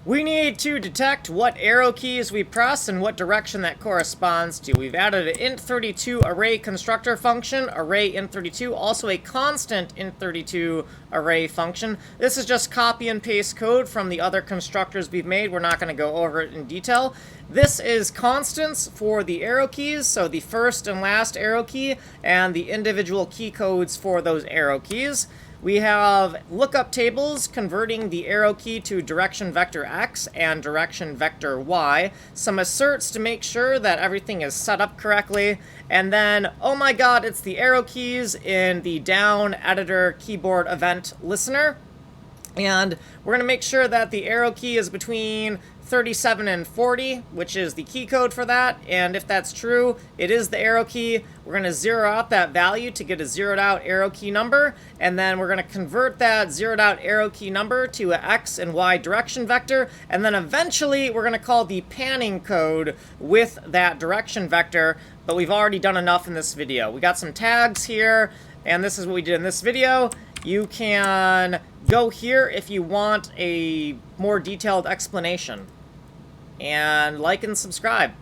We need to detect what arrow keys we press and what direction that corresponds to. We've added an int32 array constructor function, array int32, also a constant int32 array function. This is just copy and paste code from the other constructors we've made. We're not going to go over it in detail. This is constants for the arrow keys, so the first and last arrow key, and the individual key codes for those arrow keys. We have lookup tables converting the arrow key to direction vector x and direction vector y, some asserts to make sure that everything is set up correctly, and then, oh my god, it's the arrow keys in the down editor keyboard event listener. And we're going to make sure that the arrow key is between 37 and 40, which is the key code for that. And if that's true, it is the arrow key. We're going to zero out that value to get a zeroed out arrow key number. And then we're going to convert that zeroed out arrow key number to an X and Y direction vector. And then eventually we're going to call the panning code with that direction vector. But we've already done enough in this video. We got some tags here, and this is what we did in this video. You can go here if you want a more detailed explanation. And like and subscribe.